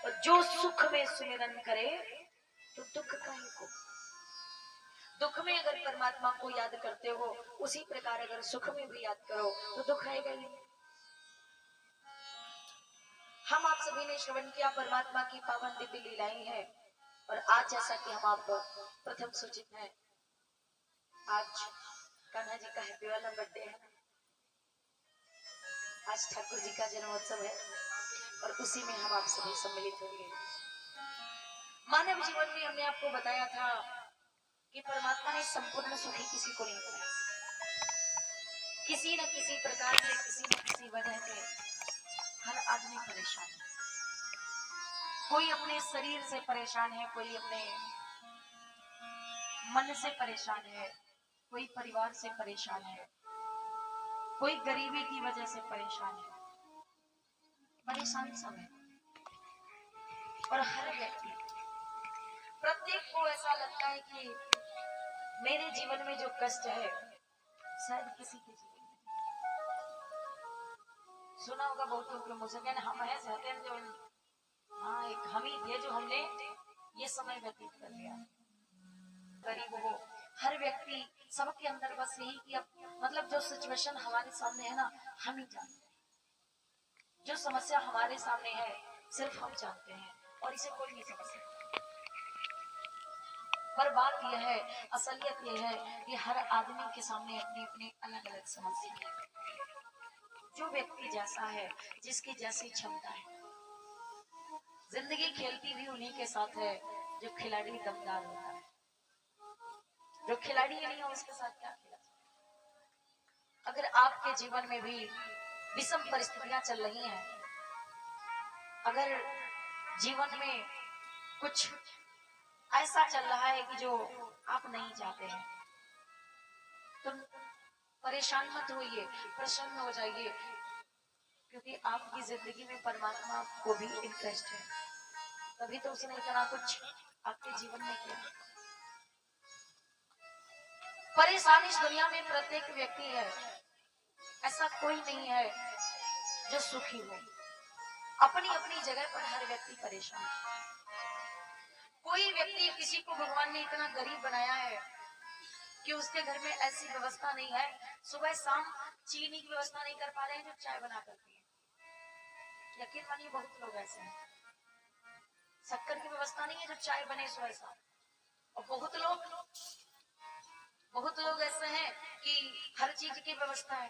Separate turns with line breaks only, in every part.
और जो सुख में सुमिरन करे तो दुख काहे को। दुख में अगर परमात्मा को याद करते हो, उसी प्रकार अगर सुख में भी याद करो तो दुख आएगा ही। हम आप सभी ने श्रवण किया परमात्मा की पावन दिव्य लीलाएं हैं। और आज जैसा कि हम आप प्रथम सूचित हैं, आज कान्हा जी का हैप्पी वाला बर्थडे है। आज ठाकुर जी का जन्मोत्सव है और उसी में हम आप सभी सम्मिलित होंगे। मानव जीवन में हमने आपको बताया था कि परमात्मा ने संपूर्ण सुखी किसी को नहीं बनाया। किसी न किसी प्रकार से, किसी न किसी वजह से हर आदमी परेशान है। कोई अपने शरीर से परेशान है, कोई अपने मन से परेशान है, कोई परिवार से परेशान है, कोई गरीबी की वजह से परेशान है। परेशान सब है। और हर व्यक्ति, प्रत्येक को ऐसा लगता है कि मेरे जीवन में जो कष्ट है शायद किसी के जीवन में। सुना होगा बहुतों के मुझे, हम है सहते हैं जो, हाँ एक हम ही थे जो हमने ये समय व्यतीत कर लिया। गरीब हो, हर व्यक्ति, सबके अंदर बस यही कि अब मतलब जो सिचुएशन हमारे सामने है ना, हम ही जानते हैं। जो समस्या हमारे सामने है सिर्फ हम जानते हैं और इसे कोई नहीं समझ सकता। पर बात यह है, असलियत यह है कि हर आदमी के सामने अपनी अपनी अलग अलग समस्या है। जो व्यक्ति जैसा है, जिसकी जैसी क्षमता है, जिंदगी खेलती भी उन्हीं के साथ है जो खिलाड़ी दमदार होता है। जो खिलाड़ी नहीं है उसके साथ क्या खेला। अगर आपके जीवन में भी विषम परिस्थितियां चल रही हैं, अगर जीवन में कुछ ऐसा चल रहा है कि जो आप नहीं चाहते हैं, तो परेशान मत होइए, प्रसन्न हो जाइए, क्योंकि आपकी जिंदगी में परमात्मा को भी इंटरेस्ट है। तभी तो उसने इतना कुछ आपके जीवन में किया। परेशान इस दुनिया में प्रत्येक व्यक्ति है, ऐसा कोई नहीं है जो सुखी हो। अपनी अपनी जगह पर हर व्यक्ति परेशान है। कोई व्यक्ति, किसी को भगवान ने इतना गरीब बनाया है कि उसके घर में ऐसी व्यवस्था नहीं है, सुबह शाम चीनी की व्यवस्था नहीं कर पा रहे हैं जो चाय बना कर पिए। यकीन मानिए बहुत लोग ऐसे हैं। शक्कर की व्यवस्था नहीं है जो चाय बने सुबह शाम। और बहुत लोग ऐसे हैं कि हर चीज की व्यवस्था है।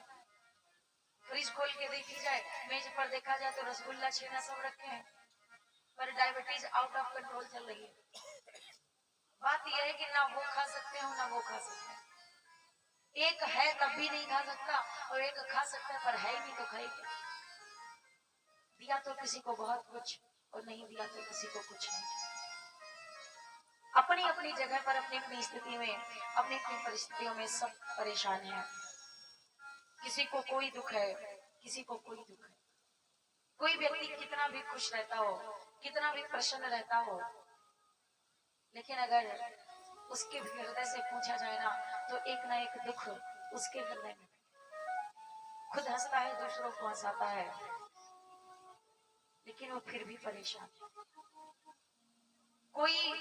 फ्रिज खोल के देखी जाए, मेज पर देखा जाए तो रसगुल्ला छेना सब रखे हैं, पर डायबिटीज आउट ऑफ कंट्रोल चल रही है। बात यह है कि ना वो खा सकते हो ना वो खा सकते हैं। एक है तब भी नहीं खा सकता और एक खा सकता है पर है ही नहीं तो खाएगा। दिया तो किसी को बहुत कुछ और नहीं दिया तो किसी को कुछ नहीं। अपनी अपनी जगह पर, अपनी अपनी स्थिति में, अपनी अपनी परिस्थितियों में सब परेशान है। किसी को कोई दुख है, किसी को कोई दुख है। कोई व्यक्ति कितना भी खुश रहता हो, कितना भी प्रसन्न रहता हो, लेकिन अगर उसके हृदय से पूछा जाए ना, तो एक ना एक दुख उसके हृदय में। खुद हंसता है, दूसरों को हंसाता है, लेकिन वो फिर भी परेशान। कोई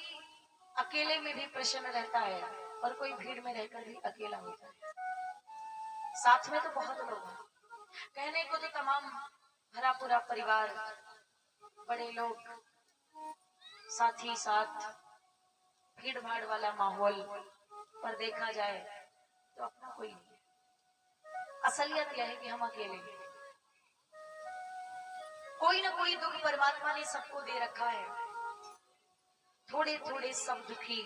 अकेले में भी प्रसन्न रहता है और कोई भीड़ में रहकर भी अकेला होता है। साथ में तो बहुत लोग हैं, कहने को तो तमाम भरा पूरा परिवार, बड़े लोग, साथ ही साथ भीड़ भाड़ वाला माहौल, पर देखा जाए तो अपना कोई नहीं है। असलियत यह है कि हम अकेले हैं। कोई ना कोई दुख परमात्मा ने सबको दे रखा है। थोड़े थोड़े सब दुखी,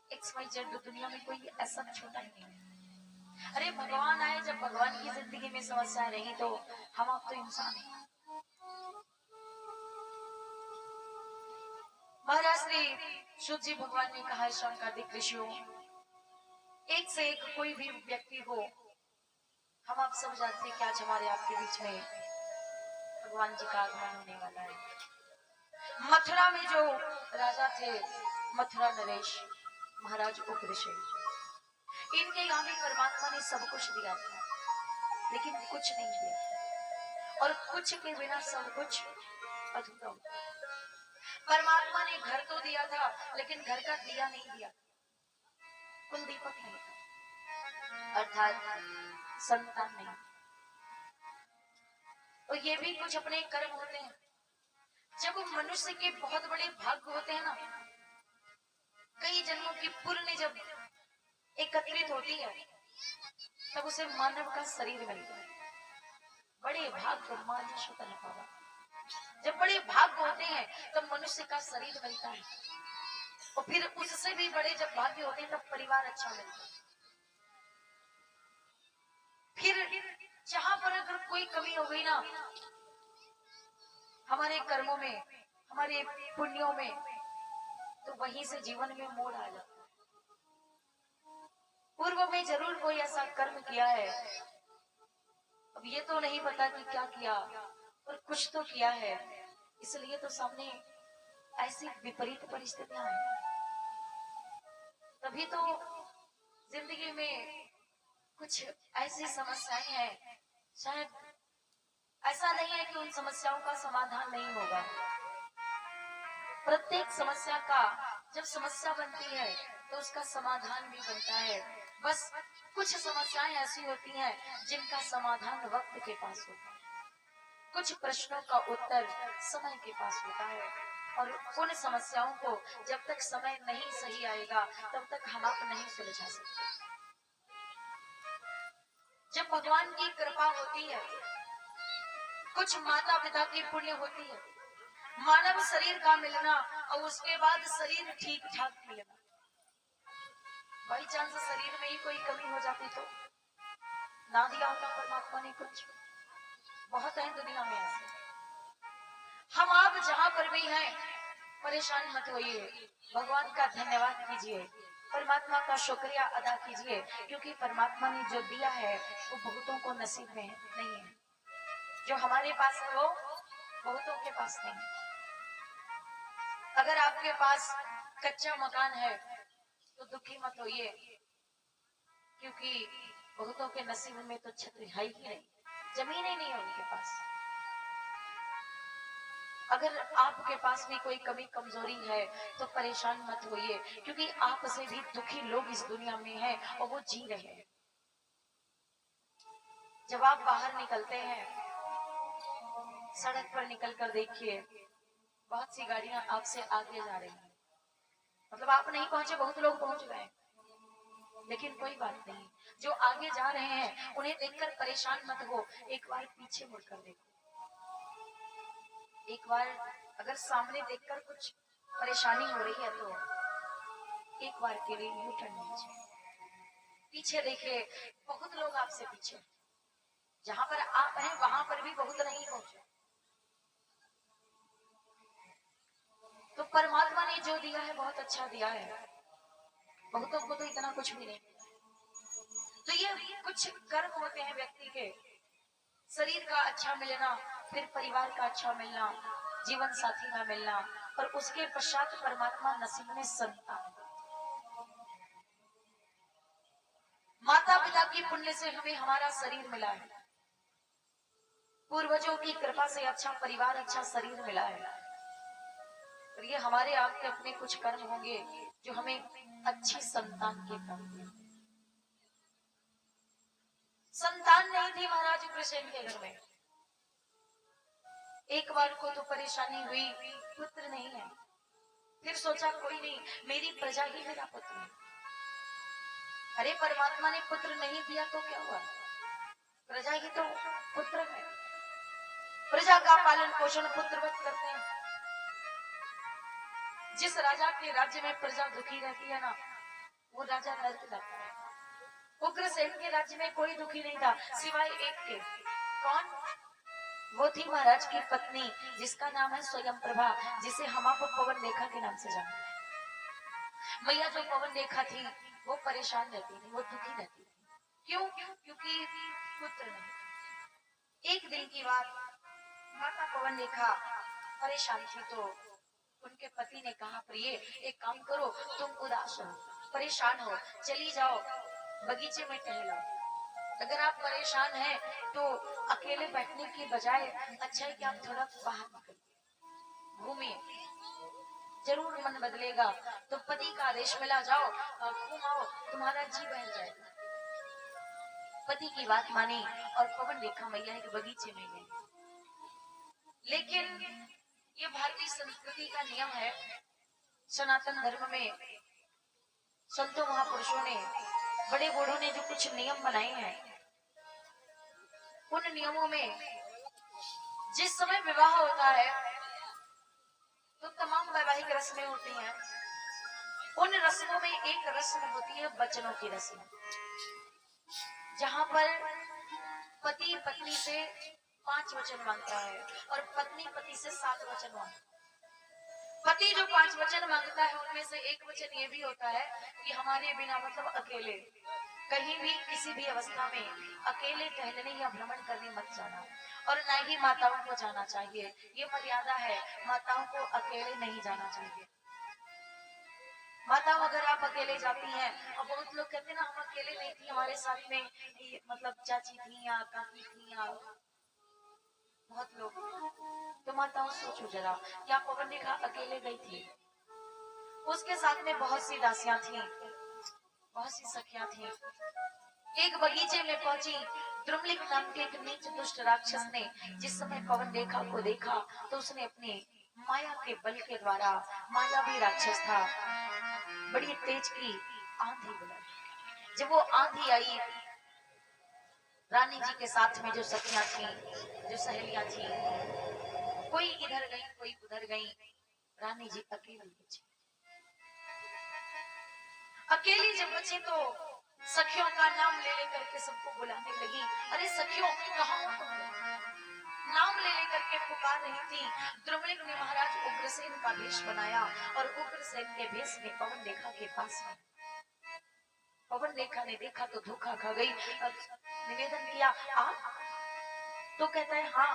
XYZ दुनिया में कोई ऐसा छोटा ही नहीं है। अरे भगवान आए, जब भगवान की जिंदगी में समस्या रही तो हम आप तो इंसान हैं। महाराज श्री शुद्ध जी भगवान ने कहा, शंकरादिक ऋषियों, एक से एक कोई भी व्यक्ति हो, हम आप सब जानते हैं कि आज हमारे आपके बीच में भगवान जी का आगमन होने वाला है। मथुरा में जो राजा थे, मथुरा नरेश महाराज उग्रसेन, इनके यहाँ भी परमात्मा ने सब कुछ दिया था, लेकिन कुछ नहीं दिया, और कुछ के बिना सब कुछ अधूरा होता है। परमात्मा ने घर तो दिया था, लेकिन घर का दिया नहीं दिया, कुल दीपक नहीं था, अर्थात संतान नहीं। और ये भी कुछ अपने कर्म होते हैं। जब मनुष्य के बहुत बड़े भाग्य होते हैं ना, कई जन्मों की पुण्य जब एकत्रित होती है, तब उसे मानव का शरीर मिलता है। बड़े भाग्य मानुष होता है। जब बड़े भाग्य होते हैं तब मनुष्य का शरीर मिलता है, और फिर उससे भी बड़े जब भाग्य होते हैं तब परिवार अच्छा मिलता है। फिर जहां पर अगर कोई कमी हो गई ना हमारे कर्मों में, हमारे पुण्यों में, तो वहीं से जीवन में मोड़ आ जाता है। पूर्व में जरूर कोई ऐसा कर्म किया है, अब ये तो नहीं पता कि क्या किया, पर कुछ तो किया है, इसलिए तो सामने ऐसी विपरीत परिस्थितियां हैं। तभी तो जिंदगी में कुछ ऐसी समस्याएं हैं। शायद ऐसा नहीं है कि उन समस्याओं का समाधान नहीं होगा। प्रत्येक समस्या का जब समस्या बनती है तो उसका समाधान भी बनता है। बस कुछ समस्याएं ऐसी होती हैं जिनका समाधान वक्त के पास होता है, कुछ प्रश्नों का उत्तर समय के पास होता है, और उन समस्याओं को जब तक समय नहीं सही आएगा तब तक हम आप नहीं सुलझा सकते। जब भगवान की कृपा होती है, कुछ माता पिता की पुण्य होती है, मानव शरीर का मिलना और उसके बाद शरीर ठीक ठाक मिलना। बाई चांस शरीर में ही कोई कमी हो जाती तो ना दिया होता परमात्मा ने कुछ। बहुत है दुनिया में ऐसे। हम आप जहां पर भी हैं परेशान मत होइए, भगवान का धन्यवाद कीजिए, परमात्मा का शुक्रिया अदा कीजिए, क्योंकि परमात्मा ने जो दिया है वो बहुतों को नसीब में नहीं है। जो हमारे पास है वो बहुतों के पास नहीं है। अगर आपके पास कच्चा मकान है तो दुखी मत होइए, क्योंकि बहुतों के नसीब में तो छत है ही नहीं, जमीन ही नहीं है उनके पास। अगर आपके पास भी कोई कमी कमजोरी है तो परेशान मत होइए, क्योंकि आपसे भी दुखी लोग इस दुनिया में हैं और वो जी रहे हैं। जब आप बाहर निकलते हैं, सड़क पर निकल कर देखिए, बहुत सी गाड़ियां आपसे आगे जा रही हैं। मतलब आप नहीं पहुंचे, बहुत लोग पहुंच गए, लेकिन कोई बात नहीं। जो आगे जा रहे हैं उन्हें देखकर परेशान मत हो, एक बार पीछे मुड़कर देखो। एक बार अगर सामने देखकर कुछ परेशानी हो रही है तो एक बार के लिए यू टर्न लीजिए, पीछे देखिए, बहुत लोग आपसे पीछे। जहां पर आप हैं वहां पर भी बहुत नहीं पहुंचे। तो परमात्मा ने जो दिया है बहुत अच्छा दिया है, बहुतों को तो इतना कुछ भी नहीं। तो ये कुछ कर्म होते हैं व्यक्ति के, शरीर का अच्छा मिलना, फिर परिवार का अच्छा मिलना, जीवन साथी का मिलना, और उसके पश्चात परमात्मा नसीब में संतान। माता पिता की पुण्य से हमें हमारा शरीर मिला है, पूर्वजों की कृपा से अच्छा परिवार, अच्छा शरीर मिला है, और ये हमारे आपके अपने कुछ कर्म होंगे जो हमें अच्छी संतान के कर्म दें। संतान नहीं थी महाराज कृष्ण के घर में, एक बार को तो परेशानी हुई, पुत्र नहीं है। फिर सोचा कोई नहीं, मेरी प्रजा ही मेरा पुत्र है। अरे परमात्मा ने पुत्र नहीं दिया तो क्या हुआ, प्रजा ही तो पुत्र है। प्रजा का पालन पोषण पुत्रवत करते हैं। जिस राजा के राज्य में प्रजा दुखी रहती है ना, वो राजा नर्क जाता है। उग्रसेन के राज्य में कोई दुखी नहीं था सिवाय एक के। कौन? वो थी महाराज की पत्नी, जिसका नाम है स्वयं प्रभा, जिसे हम आप पवन रेखा के नाम से जानते हैं। मैया जो पवन रेखा थी वो परेशान रहती थी, वो दुखी रहती थी। क्यों? क्योंकि पुत्र नहीं। एक दिन की बात, माता पवन रेखा परेशान थी तो उनके पति ने कहा, प्रिय एक काम करो, तुम उदास हो, परेशान हो, चली जाओ बगीचे में टहलाओ। अगर आप परेशान हैं तो अकेले बैठने की बजाय अच्छा है कि आप थोड़ा बाहर निकलिए, घूमिए। जरूर मन बदलेगा। तो पति का आदेश मिला, जाओ घूमाओ, तुम्हारा जी बहल जाएगा। पति की बात मानी और पवन रेखा मैया के बगीचे में गए। लेकिन ये भारतीय संस्कृति का नियम है, सनातन धर्म में संतों महापुरुषों ने, बड़े बूढ़ों ने जो कुछ नियम बनाए हैं, उन नियमों में जिस समय विवाह होता है तो तमाम वैवाहिक रस्में होती हैं। उन रस्मों में एक रस्म होती है वचनों की रस्म, जहां पर पति पत्नी से 5 वचन मांगता है और पत्नी पति से 7 वचन मांगता है। पति जो 5 वचन मांगता है उनमें से एक वचन ये भी होता है कि हमारे बिना, मतलब अकेले, कहीं भी किसी भी अवस्था में अकेले टहलने या भ्रमण करने मत जाना, और न ही माताओं को जाना चाहिए। ये मर्यादा है, माताओं को अकेले नहीं जाना चाहिए। माताओं अगर आप अकेले जाती हैं, और बहुत लोग कहते हैं ना हम अकेले नहीं थी, हमारे साथ में मतलब चाची थी या काकी थी या बहुत लोग, तो माताओं सोचो जरा, क्या पवन रेखा अकेले गई थी? उसके साथ में बहुत सी दासियां थी, बहुत सी सखियां थी। एक बगीचे में पहुंची, द्रुमलिक नाम के एक नीच दुष्ट राक्षस ने जिस समय पवन रेखा को देखा तो उसने अपने माया के बल के द्वारा, मायावी राक्षस था, बड़ी तेज की आंधी बुलाई। जब वो आंधी आई, रानी जी के साथ में जो सखियां थी, जो सहेलियां थी, कोई इधर गई कोई उधर गई, रानी जी अकेली बची। अकेली जब बची तो सखियों का नाम ले लेकर के सबको बुलाने लगी। अरे सखियों, कहाँ हो तुम लोग? नाम ले लेकर के पुकार रही थी। द्रुमलिक ने महाराज उग्रसेन का वेश बनाया और उग्रसेन के वेश में पवन रेखा के पास में। पवन रेखा ने देखा तो धोखा खा गई, निवेदन किया, आप? तो कहता है हाँ।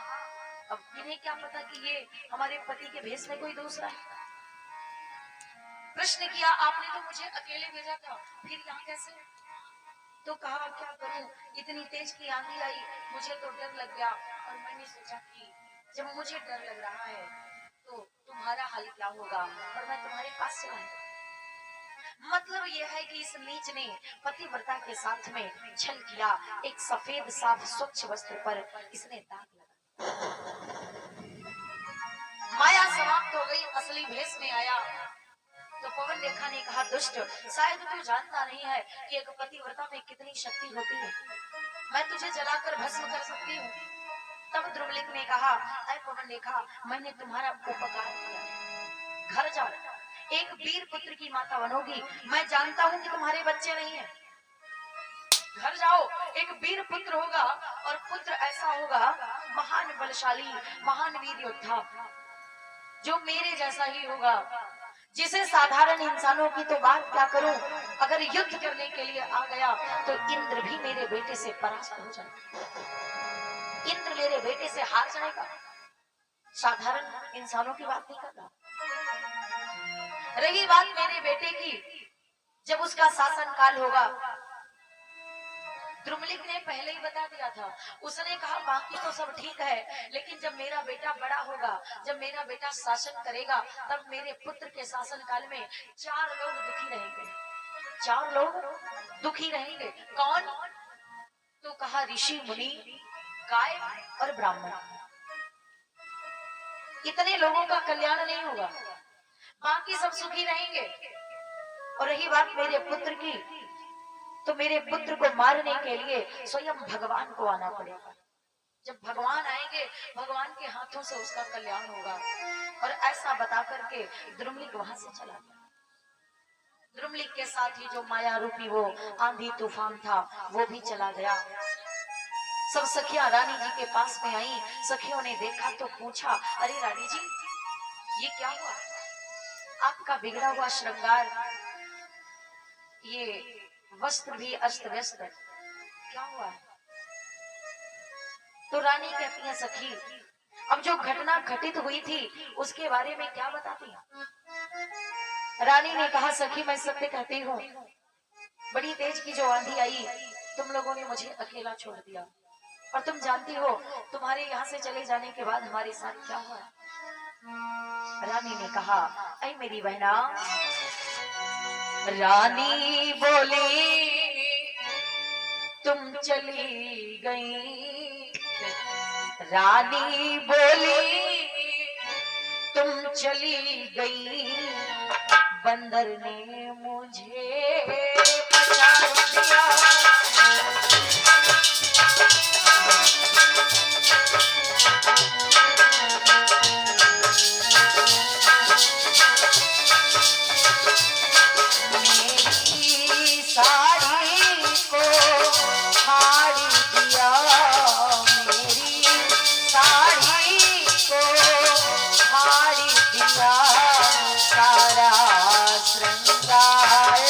अब इन्हें क्या पता कि ये हमारे पति के भेष में कोई दूसरा है। प्रश्न किया, आपने तो मुझे अकेले भेजा था, फिर यहाँ कैसे? तो कहा क्या करूं, इतनी तेज की आंधी आई, मुझे तो डर लग गया, और मैंने सोचा कि जब मुझे डर लग रहा है तो तुम्हारा हाल क्या होगा, और मैं तुम्हारे पास चला। मतलब यह है कि इस नीच ने पतिव्रता के साथ में छल किया। एक सफेद साफ स्वच्छ वस्त्र पर इसने दाग लगा। माया समाप्त हो गई, असली भेष में आया। तो पवन रेखा ने कहा, दुष्ट, शायद तू जानता नहीं है कि एक पतिव्रता में कितनी शक्ति होती है। मैं तुझे जलाकर भस्म कर सकती हूँ। तब द्रुमलिक ने कहा, अरे पवन रेखा, मैंने तुम्हारा उपकार किया, घर जाओ, एक वीर पुत्र की माता बनोगी। मैं जानता हूँ कि तुम्हारे बच्चे नहीं हैं। घर जाओ, एक वीर पुत्र होगा, और पुत्र ऐसा होगा महान बलशाली, महान वीर योद्धा, जो मेरे जैसा ही होगा, जिसे साधारण इंसानों की तो बात क्या करूं, अगर युद्ध करने के लिए आ गया तो इंद्र भी मेरे बेटे से परास्त हो जाएगा, इंद्र मेरे बेटे से हार जाएगा। साधारण इंसानों की बात नहीं कर रहा। रही बात मेरे बेटे की, जब उसका शासन काल होगा, द्रुमलिक ने पहले ही बता दिया था। उसने कहा बाकी तो सब ठीक है, लेकिन जब मेरा बेटा बड़ा होगा, जब मेरा बेटा शासन करेगा, तब मेरे पुत्र के शासन काल में 4 लोग दुखी रहेंगे। 4 लोग दुखी रहेंगे। कौन? तो कहा ऋषि मुनि, गाय और ब्राह्मण। इतने लोगों का कल्याण नहीं होगा, बाकी सब सुखी रहेंगे। और रही बात मेरे पुत्र की, तो मेरे पुत्र को मारने के लिए स्वयं भगवान को आना पड़ेगा। जब भगवान आएंगे, भगवान के हाथों से उसका कल्याण होगा। और ऐसा बता करके द्रुमलिक वहां से चला गया। द्रुमलिक के साथ ही जो माया रूपी वो आंधी तूफान था, वो भी चला गया। सब सखियां रानी जी के पास में आई। सखियों ने देखा तो पूछा, अरे रानी जी, ये क्या हुआ? आपका बिगड़ा हुआ श्रृंगार, ये वस्त्र भी अस्त व्यस्त, क्या हुआ है? तो रानी कहती है, सखी, अब जो घटना घटित हुई थी उसके बारे में क्या बताती है? रानी ने कहा, सखी, मैं सत्य कहती हूँ, बड़ी तेज की जो आंधी आई, तुम लोगों ने मुझे अकेला छोड़ दिया, और तुम जानती हो तुम्हारे यहाँ से चले जाने के बाद हमारे साथ क्या हुआ। रानी ने कहा, ऐ मेरी बहना। रानी बोली, तुम चली गई। रानी बोली, तुम चली गई। बंदर ने मुझे बचा दिया। मेरी साड़ी को फाड़ दिया। मेरी साड़ी को फाड़ दिया। सारा श्रृंगार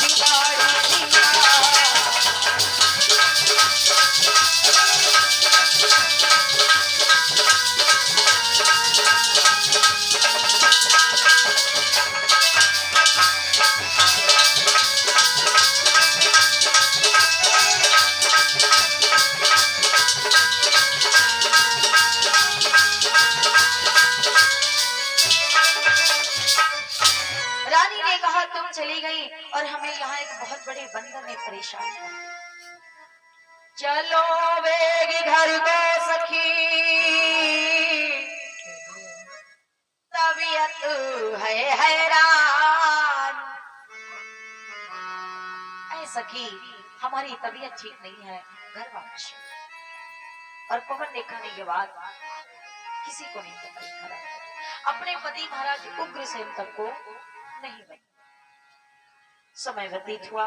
बिगाड़ दिया। रानी ने कहा, तुम चली गई और हमें यहाँ एक बहुत बड़े बंदर ने परेशान किया। चलो वेग घर को सखी, तबीयत है हैरान। ऐ सखी, हमारी तबीयत ठीक नहीं है, घर वापस चलो। और पवन देखने के बाद किसी को नहीं तबीयत खराब। अपने पति महाराज उग्रसेन तक को नहीं बनी। समय व्यतीत हुआ।